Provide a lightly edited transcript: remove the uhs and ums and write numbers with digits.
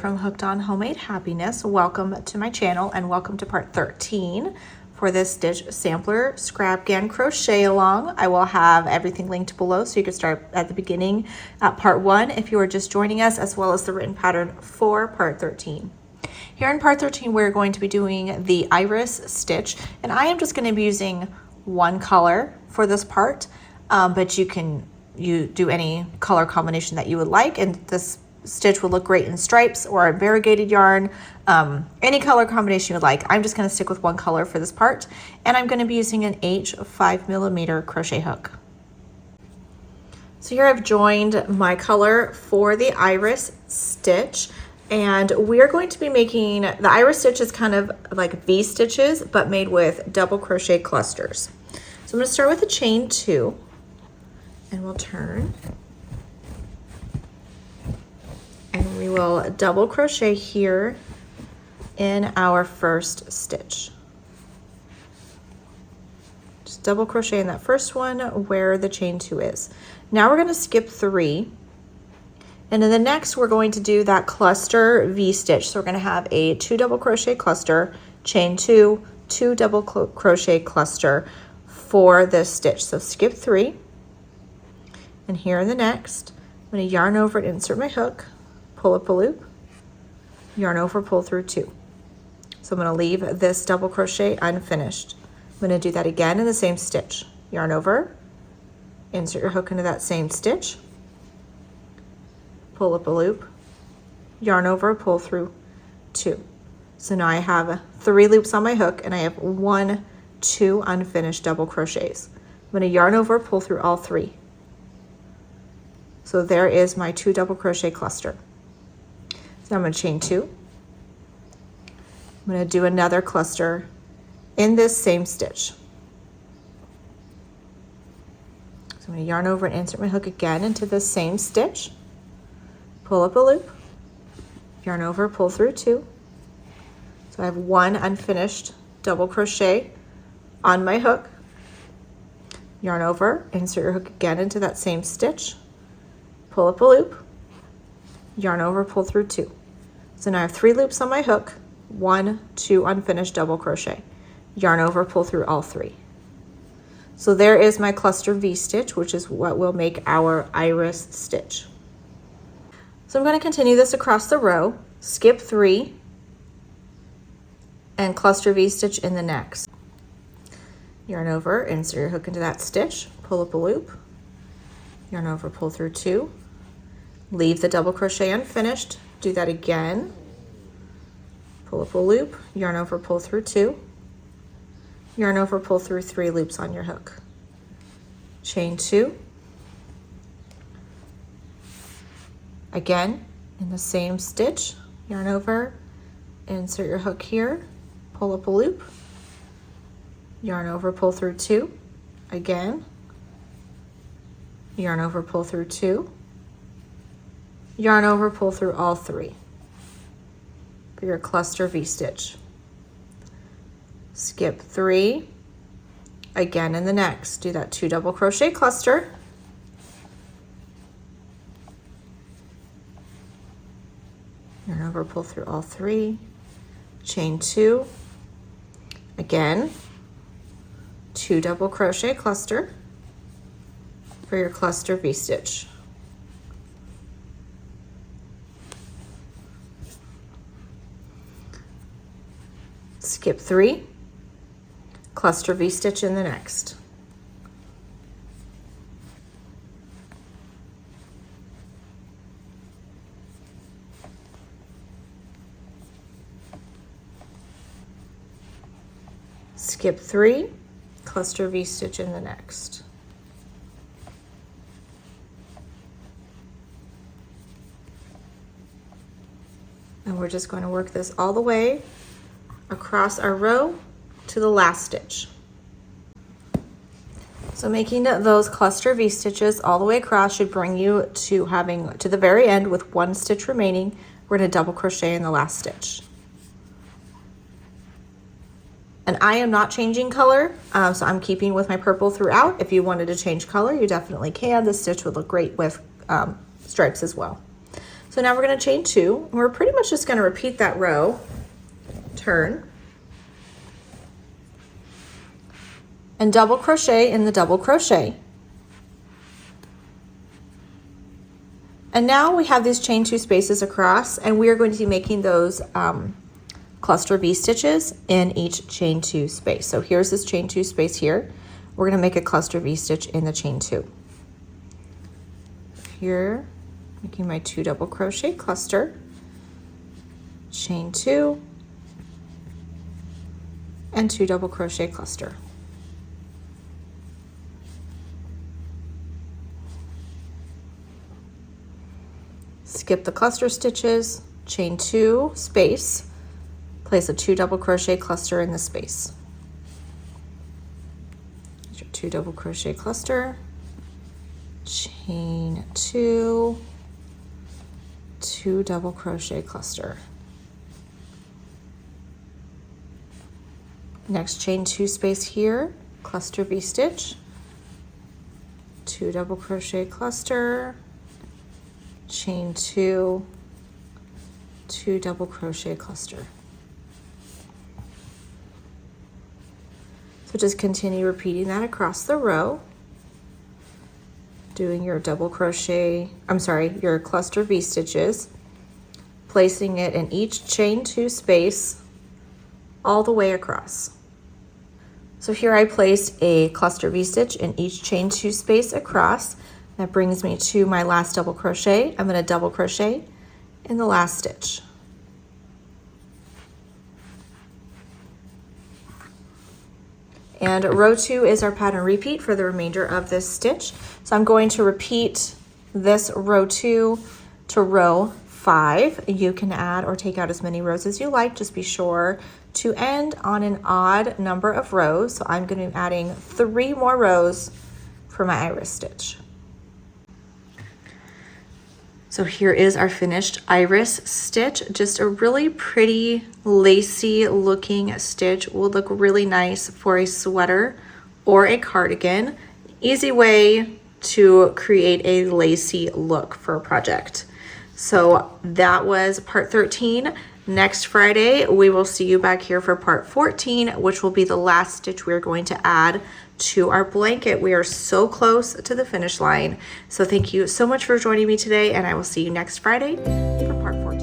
From Hooked on Homemade Happiness. Welcome to my channel and welcome to part 13 for this stitch sampler Scrapghan crochet along. I will have everything linked below so you can start at the beginning at part 1 if you are just joining us, as well as the written pattern for part 13. Here in part 13 we're going to be doing the iris stitch, and I am just going to be using one color for this part, but you do any color combination that you would like, and this stitch will look great in stripes or variegated yarn, any color combination you would like. I'm just going to stick with one color for this part, and I'm going to be using an H 5mm crochet hook. So here I've joined my color for the iris stitch, and we are going to be making the iris stitch is kind of like V stitches but made with double crochet clusters. So I'm going to start with a chain 2, and we'll turn. And we will double crochet here in our first stitch. Just double crochet in that first one where the chain 2 is. Now we're going to skip 3, and in the next we're going to do that cluster V stitch. So we're going to have a 2 double crochet cluster, chain 2, 2 double crochet cluster for this stitch. So skip 3, and here in the next I'm going to yarn over and insert my hook, pull up a loop, yarn over, pull through 2. So I'm going to leave this double crochet unfinished. I'm going to do that again in the same stitch. Yarn over, insert your hook into that same stitch, pull up a loop, yarn over, pull through 2. So now I have 3 loops on my hook and I have 2 unfinished double crochets. I'm going to yarn over, pull through all 3. So there is my 2 double crochet cluster. So I'm going to chain 2. I'm going to do another cluster in this same stitch. So I'm going to yarn over and insert my hook again into the same stitch, pull up a loop, yarn over, pull through 2. So I have 1 unfinished double crochet on my hook, yarn over, insert your hook again into that same stitch, pull up a loop, yarn over, pull through 2. So now I have 3 loops on my hook, 2 unfinished double crochet, yarn over, pull through all 3. So there is my cluster V stitch, which is what will make our iris stitch. So I'm going to continue this across the row, skip 3, and cluster V stitch in the next. Yarn over, insert your hook into that stitch, pull up a loop, yarn over, pull through 2, leave the double crochet unfinished, do that again, pull up a loop, yarn over, pull through 2, yarn over, pull through 3 loops on your hook, chain 2, again in the same stitch, yarn over, insert your hook here, pull up a loop, yarn over, pull through 2, again, yarn over, pull through 2, yarn over, pull through all 3 for your cluster V stitch. Skip 3, again in the next, do that 2 double crochet cluster, yarn over, pull through all 3, chain 2, again 2 double crochet cluster for your cluster V stitch. Skip 3, cluster V stitch in the next. Skip 3, cluster V stitch in the next. And we're just going to work this all the way across our row to the last stitch. So So making those cluster V stitches all the way across should bring you to having to the very end with one stitch remaining. We're going to double crochet in the last stitch. And I am not changing color, so I'm keeping with my purple throughout. If you wanted to change color, you definitely can. This stitch would look great with stripes as well. So now we're going to chain 2, and we're pretty much just going to repeat that row, turn, and double crochet in the double crochet. And now we have these chain 2 spaces across, and we are going to be making those cluster V stitches in each chain 2 space. So here's this chain 2 space here. We're going to make a cluster V stitch in the chain 2. Here, making my 2 double crochet cluster, chain 2, and 2 double crochet cluster. Skip the cluster stitches, chain 2 space, place a 2 double crochet cluster in the space. Here's your 2 double crochet cluster, chain 2, 2 double crochet cluster. Next chain 2 space here, cluster V stitch, 2 double crochet cluster, chain 2, 2 double crochet cluster. So just continue repeating that across the row, doing your double crochet, your cluster V stitches, placing it in each chain 2 space all the way across. So here I placed a cluster V stitch in each chain 2 space across. That brings me to my last double crochet. I'm going to double crochet in the last stitch. And row 2 is our pattern repeat for the remainder of this stitch. So I'm going to repeat this row 2 to row 5. You can add or take out as many rows as you like. Just be sure to end on an odd number of rows. So I'm going to be adding 3 more rows for my iris stitch. So here is our finished iris stitch. Just a really pretty lacy looking stitch. Will look really nice for a sweater or a cardigan. Easy way to create a lacy look for a project. So that was part 13. Next Friday, we will see you back here for part 14, which will be the last stitch we're going to add to our blanket. We are so close to the finish line. So thank you so much for joining me today, and I will see you next Friday for part 14.